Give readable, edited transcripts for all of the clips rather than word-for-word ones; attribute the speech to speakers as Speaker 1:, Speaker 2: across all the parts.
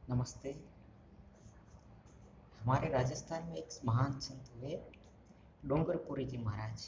Speaker 1: नमस्ते। हमारे राजस्थान में एक महान संत हुए डोंगरपुरी जी महाराज।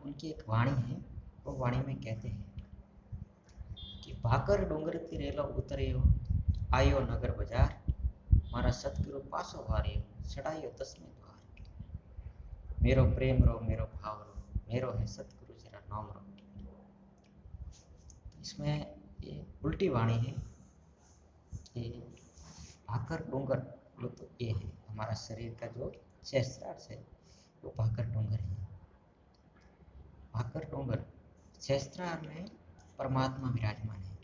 Speaker 1: उनकी एक वाणी है। वो वाणी में कहते हैं कि भाकर डोंगर तिरेलो उतरियो, आयो नगर बाजार, मारा सतगुरु पासो वारियो, चढ़ाइयो दसवें द्वार। मेरो प्रेम रो मेरो भाव रो, मेरो है सतगुरु जरा नाम रो। इसमें ये उल्टी वाणी है कि भाकर डोंगर वो तो ये है हमारा शरीर का जो सहस्त्रार है वो भाकर डोंगर है। भाकर डोंगर सहस्त्रार में परमात्मा विराजमान है।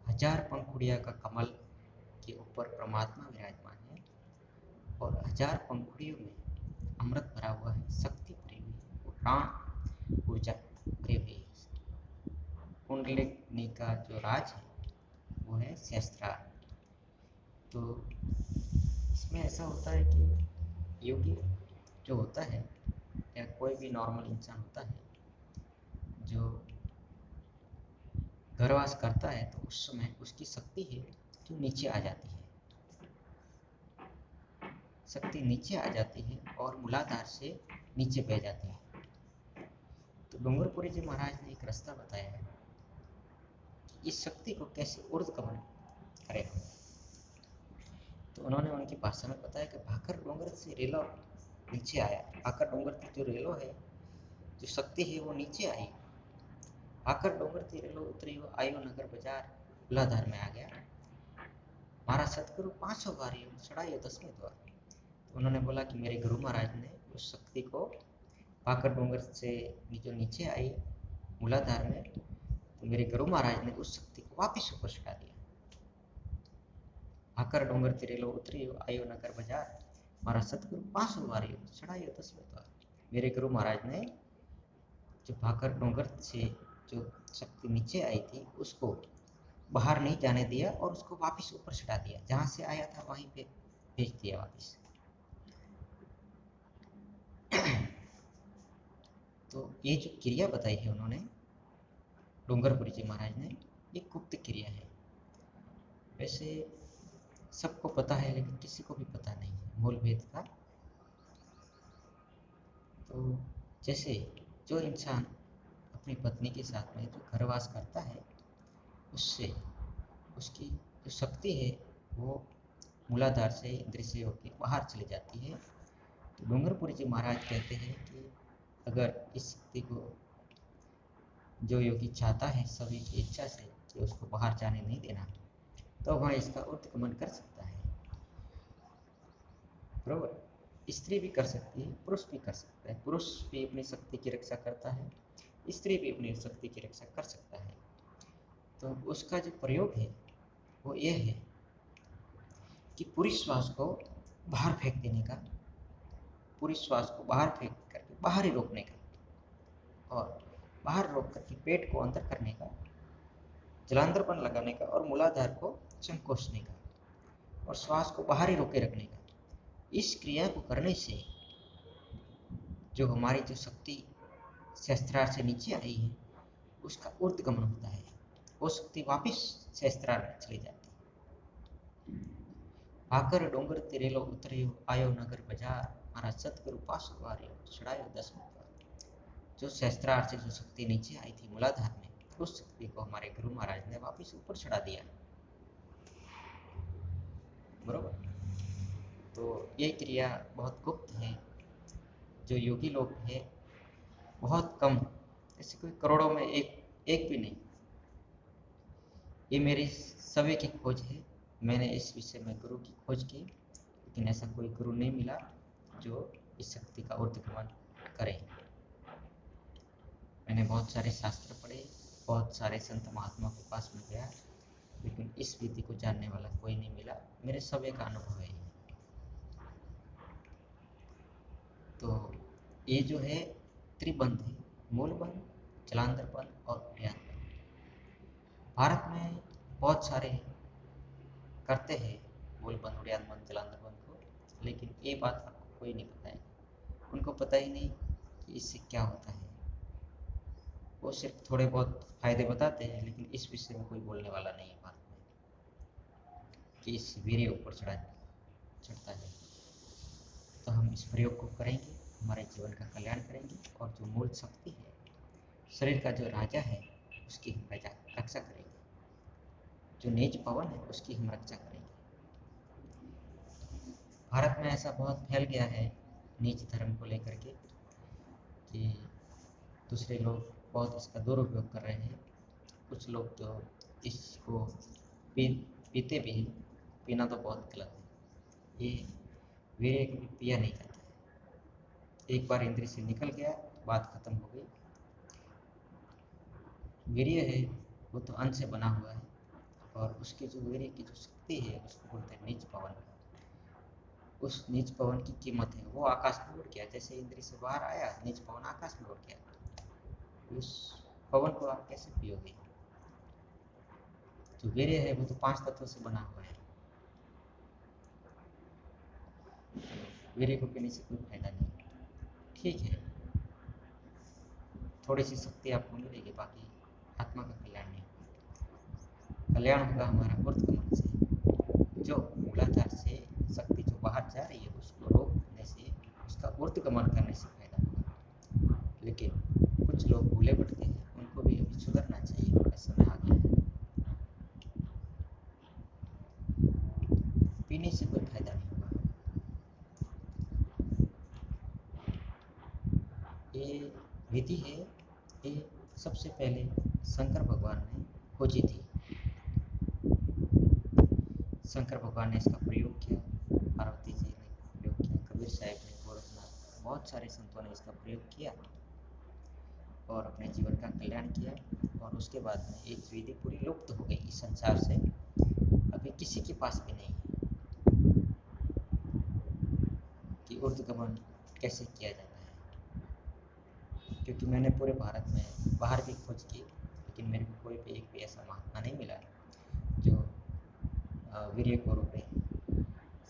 Speaker 1: हजार पंखुड़िया का कमल के ऊपर परमात्मा विराजमान है और हजार पंखुड़ियों में अमृत भरा हुआ है, शक्ति भरी हुई है, वो प्राण ऊर्जा भरी हुई है। कुंडलिनी का जो राज है वो है सहस्त्रार। तो इसमें ऐसा होता है कि योगी जो होता है या कोई भी नॉर्मल इंसान होता है जो गर्भवास करता है तो उस समय उसकी शक्ति है जो नीचे आ जाती है। शक्ति नीचे आ जाती है और मूलाधार से नीचे बह जाती है। तो डोंगरपुरी जी महाराज ने एक रास्ता बताया है कि इस शक्ति को कैसे ऊर्ध्वगमन करें। तो उन्होंने उनकी भाषा में बताया कि भाकर डोंगर से रेलो नीचे आया। भाकर डोंगर की जो रेलो है, जो शक्ति है वो नीचे आई। भाकर डोंगर से रेलो उतरी हो, आयो नगर बाजार, मूलाधार में आ गया। मारा सतगुरु 500 बारी चढ़ाई 10वें द्वार। तो उन्होंने बोला कि मेरे गुरु महाराज ने उस शक्ति को भाकर डोंगर से जो नीचे आई मूलाधार में, तो मेरे गुरु महाराज ने उस शक्ति को वापिस ऊपर चढ़ा दिया। भाकर डोंगर तिरेलो उतरी आयो नगर बाजार, मारा सतगुरु 500 बारी चढ़ाई 10वें द्वार। मेरे गुरु महाराज ने जो भाकर डोंगर से जो शक्ति नीचे आई थी उसको बाहर नहीं जाने दिया और उसको वापस ऊपर चढ़ा दिया। जहां से आया था वहीं पे भेज दिया वापस। तो ये जो क्रिया बताई है उन्होंने डोंगरपुरी जी महाराज ने, ये गुप्त क्रिया है। वैसे सबको पता है लेकिन किसी को भी पता नहीं है मूल भेद का। तो जैसे जो इंसान अपनी पत्नी के साथ में जो घरवास करता है उससे उसकी जो शक्ति है वो मूलाधार से इंद्रिय से होकर बाहर चली जाती है। तो डोंगरपुरी जी महाराज कहते हैं कि अगर इस शक्ति को जो योगी चाहता है सभी की इच्छा से कि उसको बाहर जाने नहीं देना, तो वह इसका उत्गमन कर सकता है। बरोबर। स्त्री भी कर सकती है, पुरुष भी कर सकता है। पुरुष भी अपनी शक्ति की रक्षा करता है, स्त्री भी अपनी शक्ति की रक्षा कर सकता है। तो उसका जो प्रयोग है वो ये है कि पूरी श्वास को बाहर फेंक देने का, पूरी श्वास को बाहर फेंक करके बाहर ही रोकने का और बाहर रोक करके पेट को अंदर करने का, जलांतरपन लगाने का और मूलाधार को संकोचने का और श्वास को बाहर ही रोके रखने का। इस क्रिया को करने से जो हमारी जो शक्ति सहस्त्रार से नीचे आई है उसका ऊर्ध्वगमन होता है। वो शक्ति वापिस सहस्त्रार में चली जाती है। भाकर डोंगर तिरेलो उतरियो, आयो नगर बाजार, मारा सतगुरु पासो वारियो, चढ़ायो 10वें द्वार। जो सहस्त्रार से जो शक्ति नीचे आई थी मूलाधार में, उस शक्ति को हमारे गुरु महाराज ने वापिस ऊपर चढ़ा दिया। बरोबर। तो ये क्रिया बहुत गुप्त है। जो योगी लोग हैं बहुत कम, ऐसे कोई करोड़ों में एक भी नहीं। ये मेरी समय की खोज है। मैंने इस विषय में गुरु की खोज की लेकिन ऐसा कोई गुरु नहीं मिला जो इस शक्ति का ऊर्ध्वगमन करे। मैंने बहुत सारे शास्त्र पढ़े, बहुत सारे संत महात्मा के पास में गया लेकिन इस विधि को जानने वाला कोई नहीं मिला। मेरे समय का अनुभव है। तो ये जो है त्रिबंध है, मूल बंध, जलांतर बंध और उड़ियान बंध। भारत में बहुत सारे करते हैं मूल बंध, उड़ियान बंध, जलांतर बंध को, लेकिन ये बात आपको कोई नहीं बताएगा। उनको पता ही नहीं कि इससे क्या होता है। वो सिर्फ थोड़े बहुत फायदे बताते हैं लेकिन इस विषय में कोई बोलने वाला नहीं है भारत में। कि इस वीर्य ऊपर चढ़ता है। तो हम इस प्रयोग को करेंगे, हमारे जीवन का कल्याण करेंगे, और जो मूल शक्ति है, शरीर का जो राजा है, उसकी हम रक्षा करेंगे। जो नीच पवन है उसकी हम रक्षा करेंगे। भारत में ऐसा बहुत फैल गया है नीच धर्म को लेकर के कि दूसरे लोग बहुत इसका दुरुपयोग कर रहे हैं। कुछ लोग तो इसको पीते भी हैं। पीना तो बहुत गलत है। ये वीर्य कभी पिया नहीं जाता है। एक बार इंद्रिय से निकल गया तो बात खत्म हो गई। वीर्य है वो तो अन्न से बना हुआ है, और उसकी जो वीर्य की जो शक्ति है उसको बोलते हैं नीच पवन। उस नीच पवन की कीमत है, वो आकाश में उड़ गया। जैसे इंद्रिय से बाहर आया, नीच पवन आकाश में उड़ गया। उस पवन को आप कैसे पियोगे? जो वीर्य है वो तो 5 तत्वों से बना हुआ है। वीर्य को पीने से कोई फायदा नहीं। ठीक है, थोड़ी सी शक्ति आपको मिलेगी, बाकी आत्मा का कल्याण नहीं। कल्याण होगा हमारा ऊर्ध्वगमन से। जो मूलाधार से शक्ति जो बाहर जा रही है उसको रोकने से, उसका ऊर्ध्वगमन करने से फायदा होगा। लेकिन कुछ लोग भूले भटके हैं, उनको भी अभी सुधरना चाहिए। उनका समय आ गया है। पीने से कोई फायदा नहीं होगा। ये विधि है, ये सबसे पहले शंकर भगवान ने खोजी थी। शंकर भगवान ने इसका प्रयोग किया, पार्वती जी ने प्रयोग किया, कबीर साहब ने, गोरखनाथ, बहुत सारे संतों ने इसका प्रयोग किया और अपने जीवन का कल्याण किया। और उसके बाद में एक विधि पूरी लुप्त हो गई इस संसार से। अभी किसी के पास भी नहीं है कि ऊर्ध्वगमन कैसे किया जाता है। क्योंकि मैंने पूरे भारत में बाहर भी खोज की, लेकिन मेरे को कोई भी एक भी ऐसा महात्मा नहीं मिला जो वीर्य को रोके।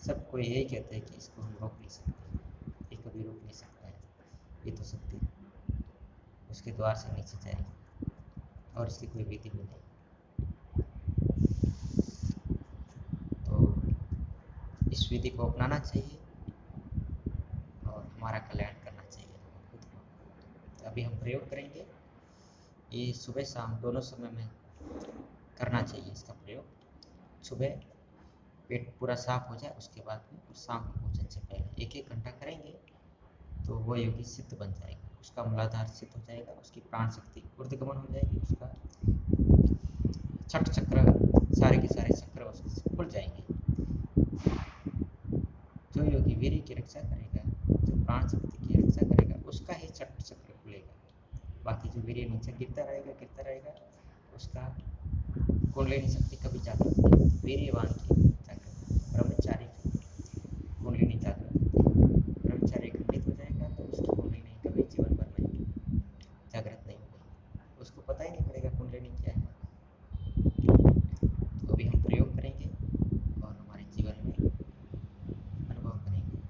Speaker 1: सब कोई यही कहते हैं कि इसको हम रोक नहीं सकते, ये कभी रोक नहीं सकता है, ये तो शक्ति उसके द्वार से नीचे जाएगी और इसकी कोई विधि भी नहीं। तो इस विधि को अपनाना चाहिए और हमारा कल्याण करना चाहिए खुद को। तो अभी हम प्रयोग करेंगे। ये सुबह शाम दोनों समय में करना चाहिए इसका प्रयोग। सुबह पेट पूरा साफ हो जाए उसके बाद में, और शाम को भोजन से पहले 1-1 घंटा करेंगे तो वो योगी सिद्ध बन जाएगा। उसका मूलाधार सिद्ध हो जाएगा, उसकी प्राण शक्ति ऊर्ध्वगमन हो जाएगी, उसका छठ चक्र, सारे के सारे चक्र उसके खुल जाएंगे। जो योगी वीर्य की रक्षा करेगा, जो प्राण शक्ति की रक्षा करेगा, उसका ही छठ चक्र खुलेगा। बाकी जो वीर्य नीचे गिरता रहेगा, उसका कुंडलिनी शक्ति कभी जागृत नहीं होती। वीर्यवान की जागृत, ब्रह्मचारी की कुंडलिनी जागृत होती। ब्रह्मचारी खंडित हो जाएगा तो उसकी कुंडलिनी कभी जीवन भर में जागृत नहीं होगी, उसको पता ही नहीं पड़ेगा कुंडलिनी क्या है। तो अभी हम प्रयोग करेंगे और हमारे जीवन में अनुभव करेंगे।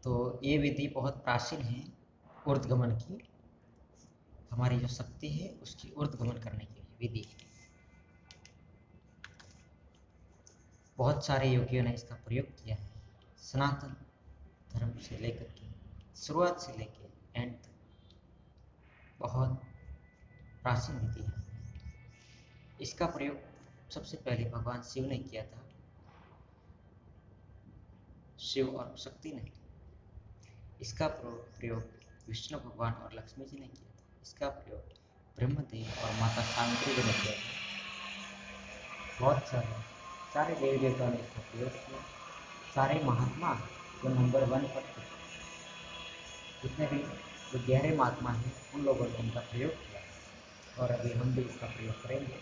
Speaker 1: तो ये विधि बहुत प्राचीन है ऊर्ध्वगमन की, हमारी जो शक्ति है उसकी ऊर्ध्वगमन करने की विधि। बहुत सारे योगियों ने इसका प्रयोग किया है, सनातन धर्म से लेकर के शुरुआत से लेकर एंड तक बहुत प्राचीन विधि है। इसका प्रयोग सबसे पहले भगवान शिव ने किया था, शिव और शक्ति ने। इसका प्रयोग विष्णु भगवान और लक्ष्मी जी ने किया था। इसका प्रयोग ब्रह्मदेव और माता सावित्री जी ने किया था। बहुत सारे देवी देवताओं ने इसका प्रयोग किया। सारे महात्मा जो नंबर 1 पर थे, जितने भी जो गहरे महात्मा हैं, उन लोगों ने इनका प्रयोग किया और अभी हम भी इसका प्रयोग करेंगे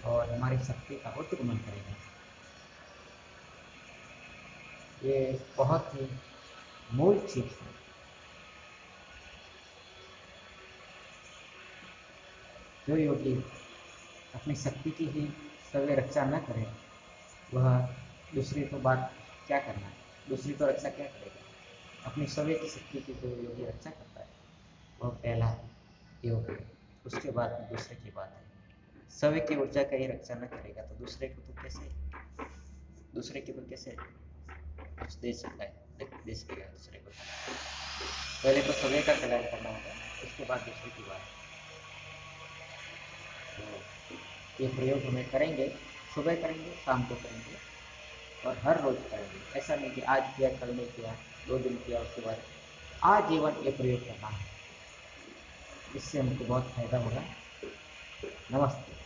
Speaker 1: और हमारी शक्ति का उत्तुंगमन करेंगे। ये बहुत ही मूल चीज है। जो योगी अपनी शक्ति की ही सवय रक्षा न करे, वह दूसरी तो बात क्या करना है, दूसरी तो रक्षा क्या करेगा। अपनी सवय की शक्ति की जो योगी रक्षा करता है वह पहला योग है। उसके बाद दूसरे की बात है। सवय की ऊर्जा का ही रक्षा न करेगा तो दूसरे की तो कैसे कुछ दे सकता है, दे सकेगा दूसरे को। पहले तो सवय का कल्याण करना होगा, उसके बाद दूसरे की बात। तो ये प्रयोग हमें करेंगे, सुबह करेंगे, शाम को करेंगे और हर रोज करेंगे। ऐसा नहीं कि आज किया कल नहीं किया, 2 दिन किया उसके बाद आजीवन ये प्रयोग करना है। इससे हमको बहुत फायदा होगा। नमस्ते।